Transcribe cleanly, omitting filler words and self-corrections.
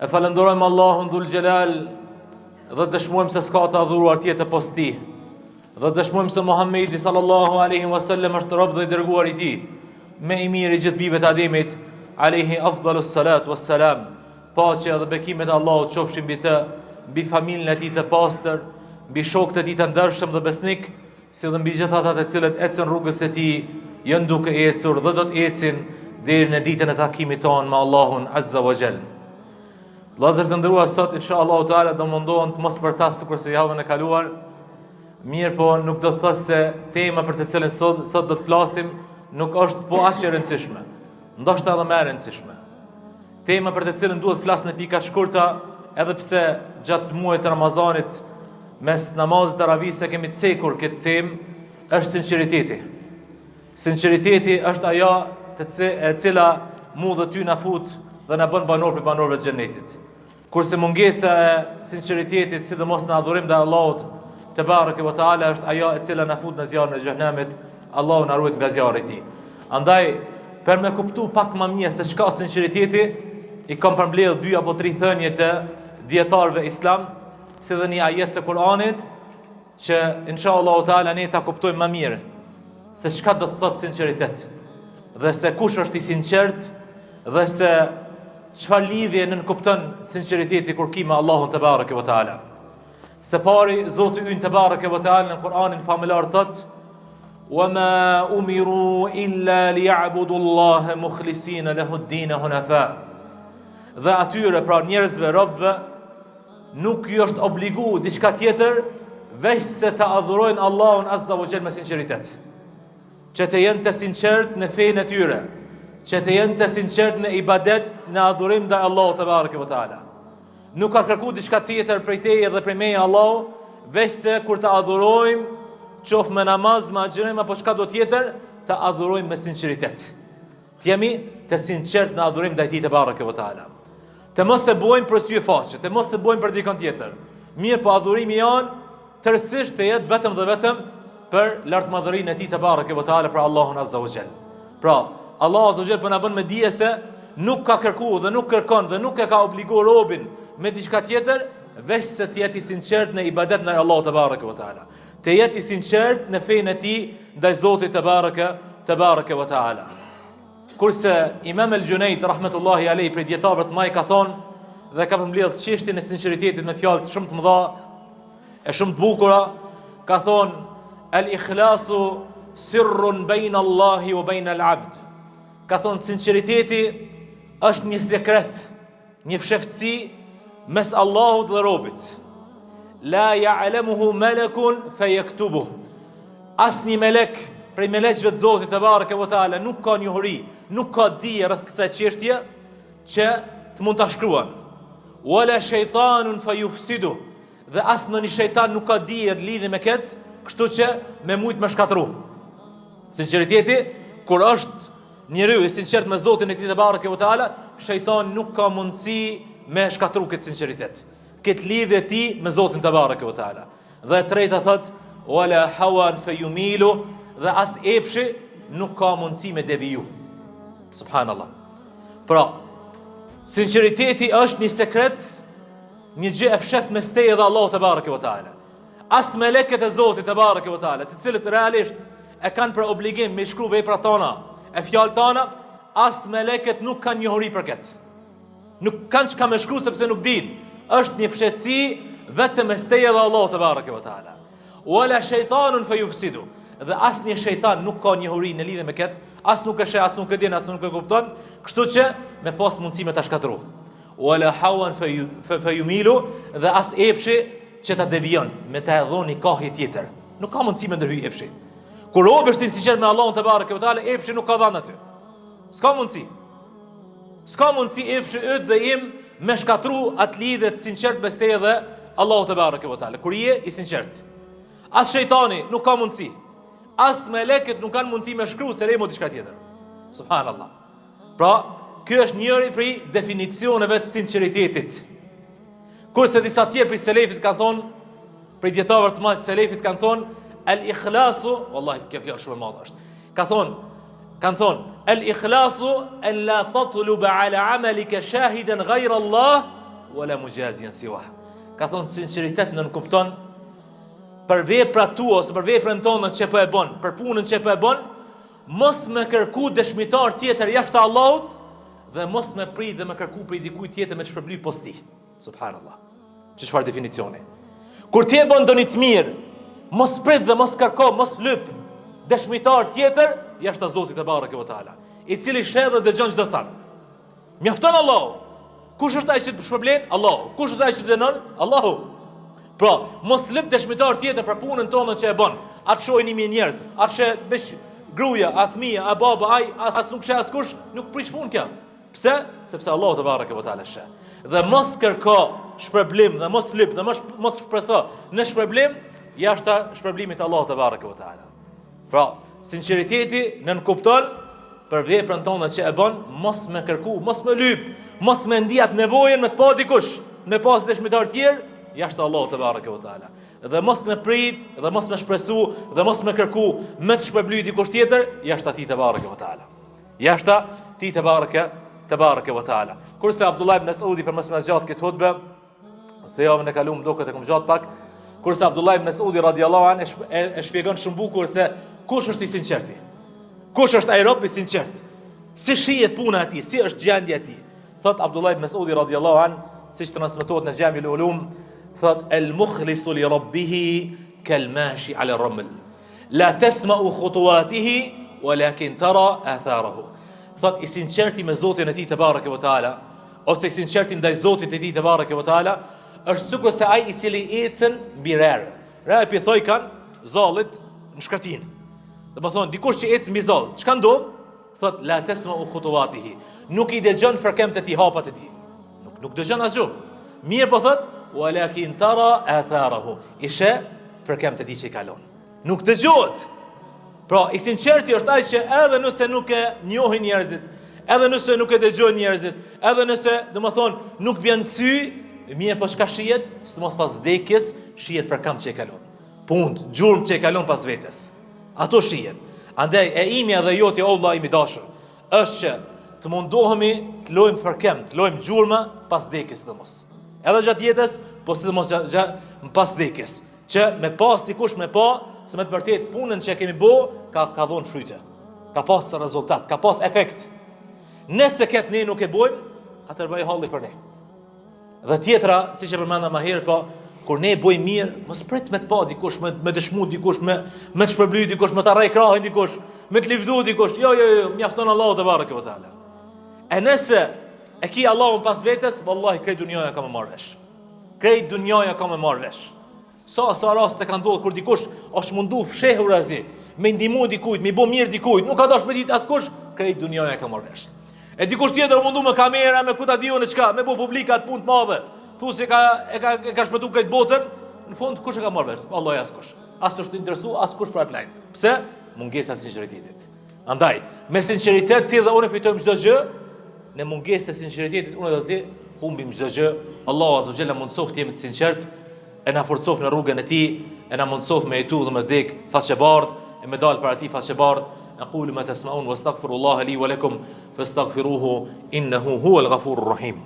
E falenderojmë Allahun Dhul Gjelal dhe dëshmojmë se s'ka të adhuruar tjetër pos Tij. Dhe dëshmojmë se Muhamedi sallallahu alaihi wasallam është rob dhe i dërguar i Tij, me i miri gjithë bijve të Ademit, alaihi afdalus salatu wassalam. Paqja dhe bekimet e Allahut qofshin mbi të, mbi familjen e Tij të pastër, mbi shokët e Tij të ndershëm dhe besnik, si dhe mbi gjithë ata të cilët ecën rrugës e Tij, janë duke ecur dhe do të ecin deri në ditën e takimit tonë me Allahun azza wa jall. Vëllezër të nderuar, sot inshallah taala do mundohen të mos përtas sikurse javën e kaluar. Mirë, po nuk do të thotë se tema për të cilën sot do të flasim nuk është po aq e rëndësishme. Ndoshta edhe më e rëndësishme. Tema për të cilën duhet të flas në pika shkurta, edhe pse gjatë muajit të Ramazanit mes namazit të taravih kemi të cekur këtë temë, është sinqeriteti. Sinqeriteti është ajo e cila mu dhe ty na fut dhe na bën banor për banorëve të xhenetit. Kurse mungesa e sinqeritetit, sidomos në adhurim ndaj Allahut te bareke ve taala, është ajo e cila na fut në zjarrin e xhenemit. Allahu na ruaj nga zjarri i tij. Andaj, për me kuptu pak më mirë se çka është sinqeriteti, i kam përmbledh 2 apo 3 thënie të dietarëve islam, si dhe një ajet të Kuranit, që inshallah taala ne ta kuptojmë më mirë se çka do të thotë sinqeritet, dhe se kush është i sinqert, dhe se çfarë lidhje nënkupton sinqeriteti kur ki me Allahun te bareke ve taala. Se pari Zoti ynë te bareke ve taala në Kur'anin famullar thot: "Wama umiru illa liya'budu Allaha mukhlisina lahu ad-din hunafa." Dhe atyre, pra njerëzve, robëve, nuk ju është obligu diçka tjetër veç se të adhurojnë Allahun azza wa jall me sinqeritet. Që të jenë të sinqert në fejnë e tyre, që të jenë të sinqert në ibadet, në adhurim ndaj Allahut te bareke ve taala. Nuk ka kërku diçka tjetër prej teje dhe prej meje Allahu, veç se kur të adhurojmë, qoftë me namaz, me agjërim apo çka do tjetër, të adhurojmë me sinqeritet. Të jemi të sinqert në adhurim ndaj Tij te bareke ve taala. Të mos e bojmë për sy faqe, të mos e bojmë për dikon tjetër. Mirë, po adhurimi janë tërësisht të jetë vetëm dhe vetëm për lartmadhërinë e Tij te bareke ve taala, për Allahun azza wa jall. Pra, Allah azza wa jall po na bën me dije se nuk ka kërkuar dhe nuk kërkon dhe nuk e ka obliguar robin me diçka tjetër veç se të jetë i sinqert në ibadet ndaj Allahut te bareke ve taala. Të jetë i sinqert në fenë e Tij ndaj Zotit te bareke ve taala. Kurse Imam el-Junayd rahmetullahi alayhi për dietarët më ka thonë dhe ka përmbledh çështjen e sinqeritetit me fjalë shumë të mëdha e shumë të bukura, ka thonë: "El-ikhlasu sirrun bayna Allahi wa bayna al-'abd." Ka thonë sinqeriteti është një sekret, një fsheftësi mes Allahut dhe robit. La ya'lamuhu malakun fayaktubuh. Asnjë melek prej melekëve të Zotit te bareke ve taala nuk ka njohuri, nuk ka dije rreth kësaj çështje që të mund ta shkruan. Wala shaytanun fayufsidu. Dhe as në një shejtan nuk ka dije lidhje me këtë, kështu që me mujt me shkatru. Sinqeriteti, kur është njeriu i sinqert me Zotin e tij te bareke ve taala, shejtani nuk ka mundësi me shkatru këtë sinqeritet, këtë lidhje e tij me Zotin te bareke ve taala. Dhe e treta thot: "Wala hawan fayumilu." Dhe as epshi nuk ka mundësi me deviju. Subhanallah. Pra, sinqeriteti është një sekret, një gjë e fshehtë mes teje dhe Allahut te bareke ve taala. As melekët e Zotit te bareke ve taala, të cilët realisht e kanë për obligim me shkruaj veprat tona, e fjalët tona, as melekët nuk kanë njohuri për këtë. Nuk kanë çka me shkruaj sepse nuk dinë. Është një fshehtësi vetëm mes teje dhe Allahut te bareke ve taala. Wala shaytanun fayufsidu. Dhe as një shejtan nuk ka njohuri në lidhje me këtë, as nuk e sheh, as nuk e din, as nuk e kupton, kështu që me pas mundësi me ta shkatërru. Wala hawan fayumilu, dhe as epshi që ta devijon, me ta dhoni kohë tjetër. Nuk ka mundësi me ndërhyj epshi. Kur robi është i sinqert me Allahun te bareke ve taala, epshi nuk ka vend aty. S'ka mundësi. S'ka mundësi epshi yt dhe im me shkatru atë lidhje të sinqert mes teje dhe Allahut te bareke ve taala. Kur je i sinqert. As shejtani nuk ka mundësi. As melekët nuk kanë mundësi me shkruaj se remo diçka tjetër. Subhanallah. Pra, ky është njëri prej definicioneve të sinqeritetit. Kurse disa tjerë prej selefit kanë thonë, prej dietarëve të madh të selefit kanë thonë, el-ikhlasu, wallahi kjo fjalë shumë e madhe është. Kanë thonë, el-ikhlasu an la tatluba ala amalika shahidan ghayra Allah wala mujaziyan siwa. Ka thonë sinqeritet në kupton për veprat tua ose për veprën tonë që po e bën, për punën që po e bën, mos me kërku dëshmitar tjetër jashtë Allahut dhe mos me prit dhe me kërku prej dikujt tjetër me shpërbly posti. Subhanallah. Çfarë definicioni? Kur ti e bën doni të mirë, mos prit dhe mos kërko, mos lyp dëshmitar tjetër jashtë Zotit te bareke ve taala, i cili sheh dhe dëgjon çdo sa. Mjafton Allahu. Kush është ai që të shpërblen? Allahu. Kush është ai që të dënon? Allahu. Pra, mos lyp dëshmitar tjetër për punën tonë që e bën. Atë shohin 1000 njerëz, atë she veç gruaja, a fëmia, a baba, ai as nuk sheh askush, nuk prish punë kjo. Pse? Sepse Allahu te bareke ve taala sheh. Dhe mos kërko shpërblim dhe mos lyp dhe mos shpreso në shpërblim jashtë shpërblimit të Allahut te bareke ve taala. Pra, sinqeriteti nën kupton për veprën tonë që e bën, mos me kërku, mos me lyp, mos me ndijat nevojën me të pa dikush, me pas dëshmitar tjerë jashtë Allahut te bareke ve taala. Dhe mos me prit, dhe mos me shpresu, dhe mos me kërku me të shpërbly dikush tjetër jashtë atij te bareke ve taala. Jashtë ti te bareke ve taala. Kurse Abdullah ibn Mas'udi për mos më zgjat këtë hutbë, se javën e kaluam duket e kam gjatë pak, kurse Abdullah ibn Mas'udi radhiyallahu anhu e shpjegon shumë bukur se kush është i sinqerti. Kush është ai rob i sinqert? Si shihet puna e tij, si është gjendja e tij? Thot Abdullah ibn Mas'udi radhiyallahu anhu, siç transmetohet në Jami al-Ulum, thot el-mukhlisu li rabbih kal-mashi 'ala ar-raml. La tasma'u khutuwatihi walakin tara atharahu. Thot i sinqerti me Zotin e tij te bareke ve taala, ose i sinqerti ndaj Zotit e tij te bareke ve taala, është sikur se ai i cili ecën mbi rrë. Rrë pi thoj kanë zallit në shkatinë. Do të thonë dikush që ecë mbi zall, çka ndodh? Thot la tasma'u khutuwatihi. Nuk i dëgjon fërkemt e tij, hapat e tij. Nuk dëgjon asgjë. Mirë po thot walakin tara atharahu. Ishe fërkemt e tij që i kalon. Nuk dëgjohet. Pra, i sinqerti është ai që edhe nëse nuk e njohin njerëzit, edhe nëse nuk e dëgjojnë njerëzit, edhe nëse, domethënë, nuk vjen sy, mirë po çka shihet, sidomos pas vdekjes, shihet fërkemt që i kalon. Punë, gjurmë që i kalon pas vetes. Ato shihet. Andaj e imja dhe joti o vëlla im i dashur, është që të mundohemi të lojmë fërkem, të lojmë gjurmë pas vdekjes sidomos. Edhe gjatë jetës, po sidomos gjatë pas vdekjes, që me pas dikush me pa, se me të vërtet punën që kemi bo, ka dhënë fryte, ka pas rezultat, ka pas efekt. Nëse këtë ne nuk e bojmë, atër bëj halli për ne. Dhe tjetra, si që përmenda ma herë, po, kur ne bojmë mirë, mos prit me të pa dikush, me dëshmu dikush, me të shpërbly dikush, me të arrej krahin dikush, me të livdu dikush, jo, mjafton Allahu te bareke ve taala. E nëse e ki Allahun pas vetes, vallahi krejt dunjaja ka me marrë vesh. Krejt dunjaja ka me marrë vesh. Sa raste kanë ndodhur kur dikush është mundu fshehur azi, me ndihmu dikujt, me bë mirë dikujt, nuk ka dash me ditë askush, krejt dunjaja ka marrë vesh. E dikush tjetër mundu me kamera, me kuta diun e çka, me bë publikat punë të madhe. Thu se ka shpëtuar krejt botën, në fund kush e ka marrë vesh? Vallahi askush. As është interesu askush për atë lajm. Pse? Mungesa e sinqeritetit. Andaj, me sinqeritet ti dhe unë fitojmë çdo gjë, në mungesë të sinqeritetit unë dhe ti humbim çdo gjë. Allahu azza wa jalla mundsoft jemi të sinqert, e na forcof në rrugën e tij, e na mundsof me jetu dhe me dek faqebardh, e me dal para tij faqebardh. أقول ما تسمعون واستغفر الله لي ولكم فاستغفروه إنه هو الغفور الرحيم.